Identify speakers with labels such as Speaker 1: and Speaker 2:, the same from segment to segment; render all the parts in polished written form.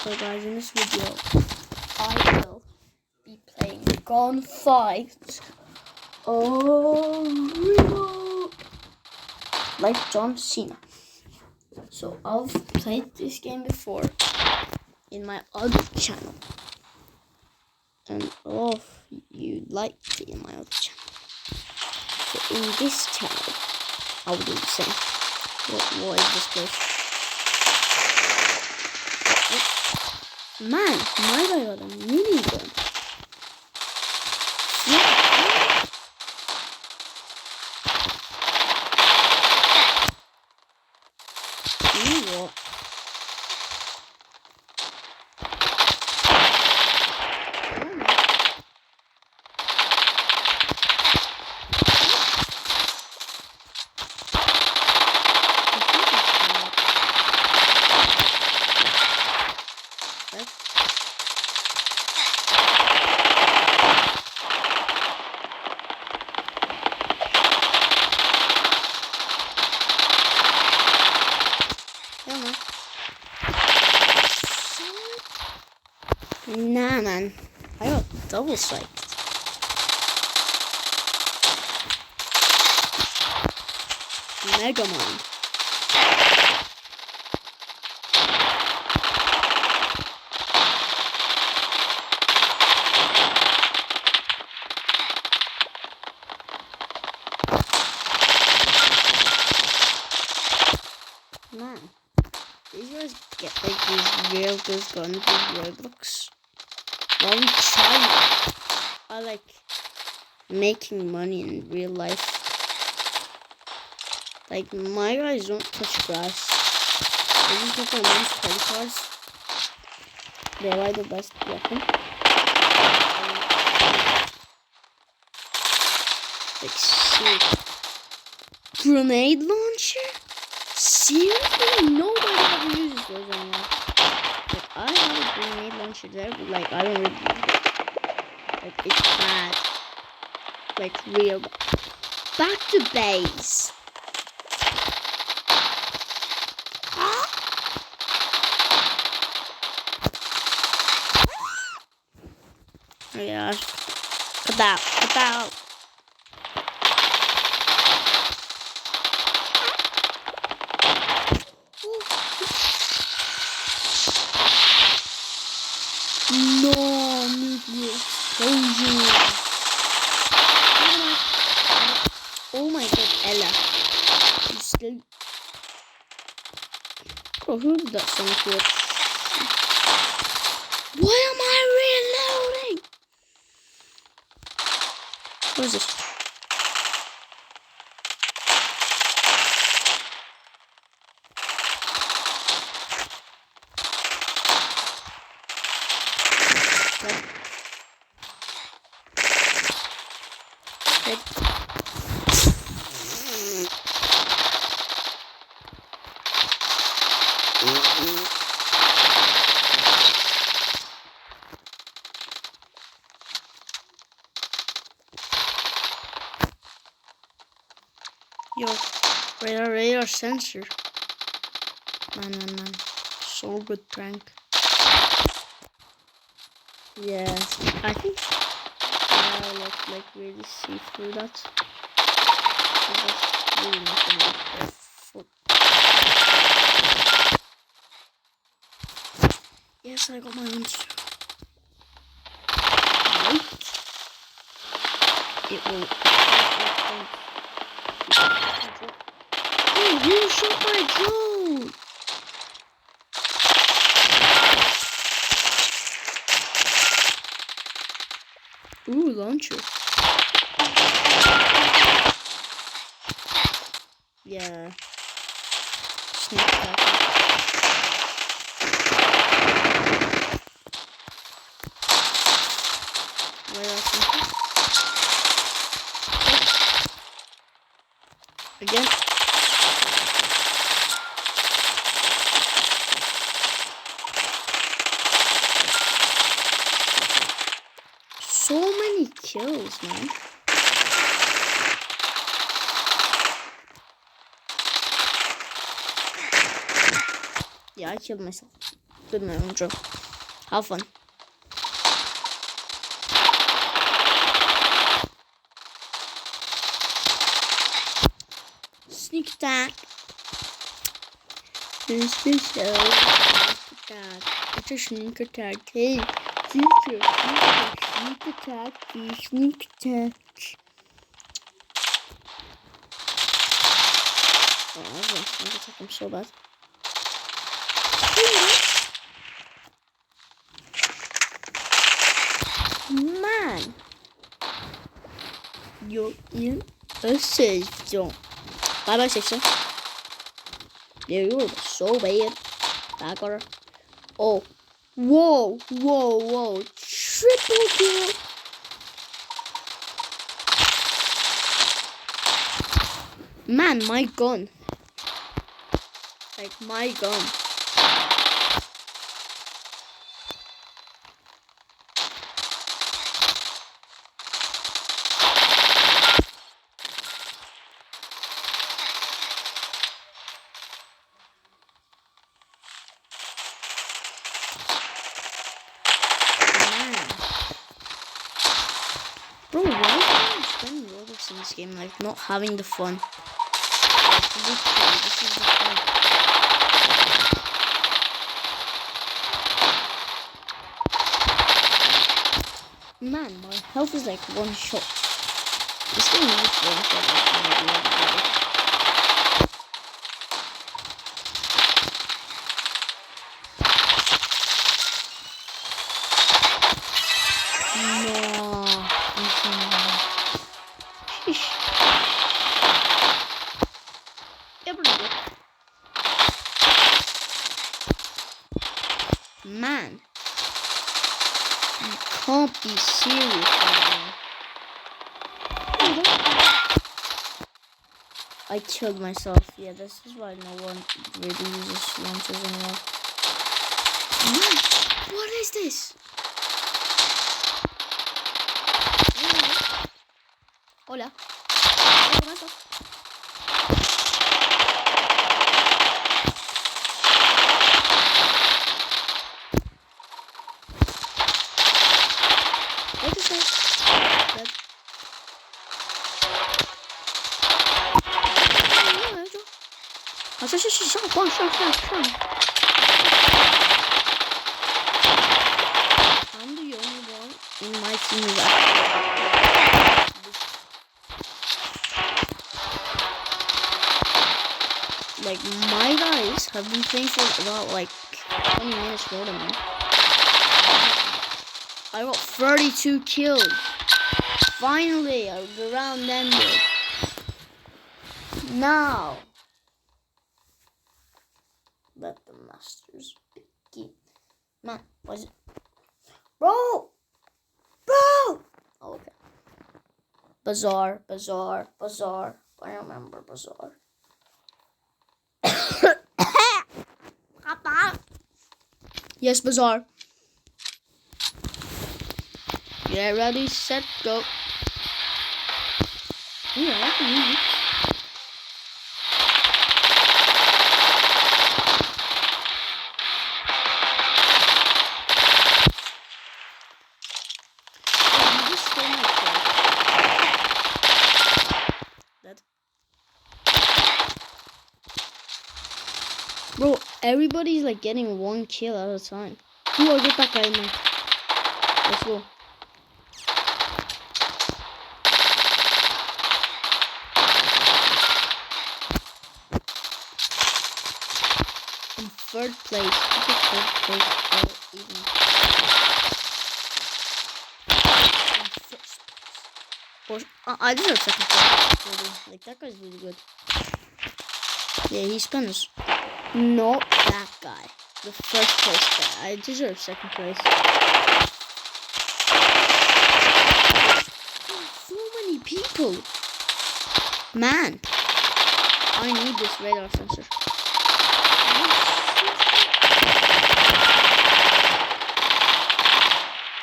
Speaker 1: So guys, in this video, I will be playing Gunfight Real like John Cena. So I've played this game before in my other channel, and all of you liked it in my other channel. So in this channel, I will do the same. What is this place? Man, my guy got a minigun. You know what? Nah, man. I got double sight. Mega Man. Man, these guys get like these real good guns with Roblox. Long time. I like making money in real life. Like my guys don't touch grass. They just get their mom's credit cards. They buy the best weapon. Like sick. Grenade launcher? Seriously? Nobody ever uses those anymore. Like I have a grenade launcher there, but like I don't really use it. Like it's bad. Like real bad. Back to base. Oh yeah. Cut out. Cut out. No nuclear explosion. Oh my god, Ella. You still. Oh, who did that song for? Why am I reloading? What is this? Yo, radar sensor. Man. So good prank. Yes, I think let's like really see through that. That's really not gonna be careful. Yes, I got my answer. Wait. It will. Oh, you shot my drone! Ooh, launcher. Yeah. Sneak attack. Where else? Again. So many kills, man. Yeah, I killed myself. with my own drone. Have fun. Sneak attack. This is so sneak attack. It's a sneak attack. Hey, teacher, sneak attack, please, sneak attack. Oh, I was gonna sneak attack him so bad. Man, you're in a safe zone. Bye bye, safe zone. Yeah, you were so bad. Back order. Oh, whoa, whoa, whoa! Triple kill. Man, my gun. Like my gun. Bro, why do I spend Robux in this game, like, not having the fun? Like, literally, this is the fun. Man, my health is like one shot. This game needs one shot, like, man, you can't be serious right now. I killed myself. Yeah, this is why no one really uses launchers anymore. Man, what is this? Hola. What is that? I'm the only one in my team who's like, my guys have been playing for about like 20 minutes more than me. I got 32 kills. Finally, the round ended. Now, let the masters begin. Man, what is it? Bro! Bro! Oh, okay. Bazaar. I remember Bazaar. Papa. Yes, Bazaar. Get ready, set, go. Yeah, I can use it. Bro, everybody's like getting one kill at a time. Ooh, I'll get that guy in there. Let's go. In third place. Third place or even in first place. Or, I deserve second place. Like, that guy's really good. Yeah, he spins. Not that guy. The first place guy. I deserve second place. So many people. Man. I need this radar sensor.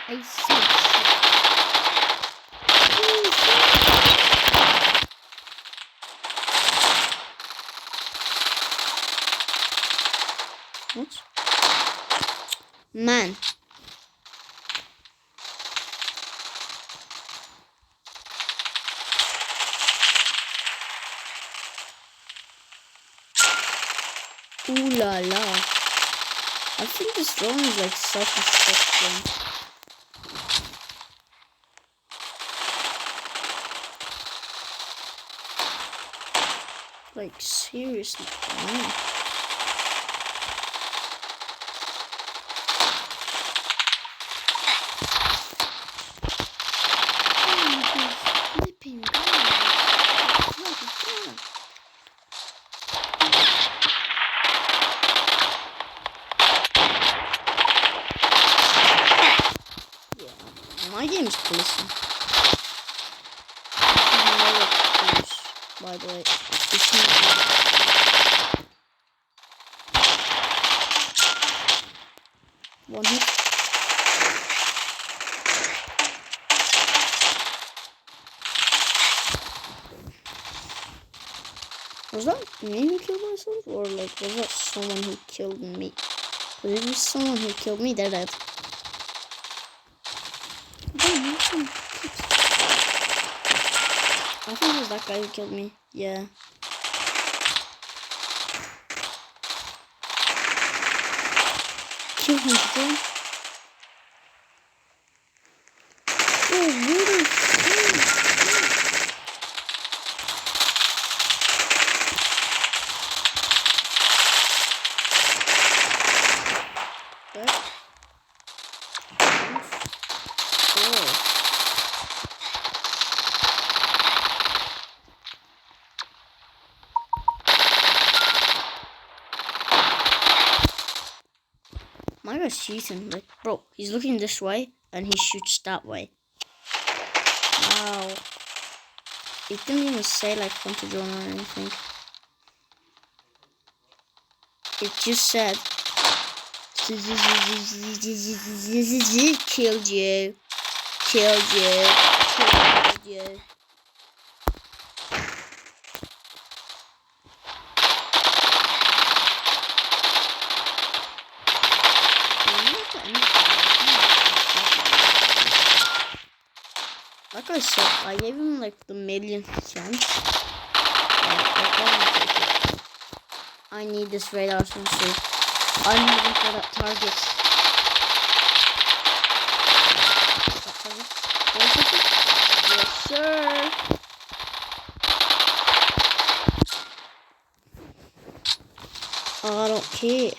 Speaker 1: I see. What? Man. Ooh la la. I think this drone is like self-destruction. Like seriously, man. Flipping God. Yeah, my game's glitching. By the way, one hit. Was that me who killed myself, or like was that someone who killed me? Because if it was someone who killed me, they're dead. I think it was that guy who killed me. Yeah. Kill him, bro. Oh, really? My guy's cheating. Like, bro, he's looking this way and he shoots that way. Wow. It didn't even say like hunter drone or anything. It just said killed you. Killed you. Killed you. Like I said, I gave him like the millionth chance. I need this radar sensor. I'm moving for that target. Yes, sir. I don't care.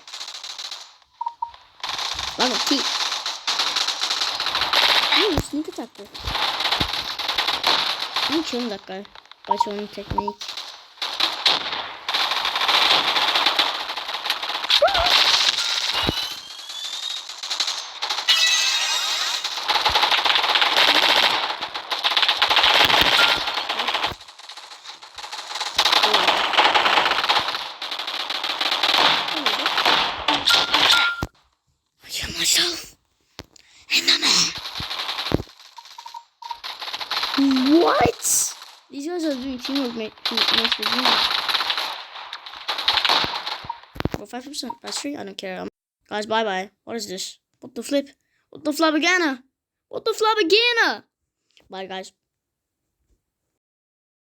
Speaker 1: I don't care. Ooh, sneak attacker. I'm killing that guy by showing technique. I killed myself and the man. What? These guys are doing teamwork, mate. For 5% battery, I don't care. Guys, bye bye. What is this? What the flip? What the flabagana? What the flabagana? Bye, guys.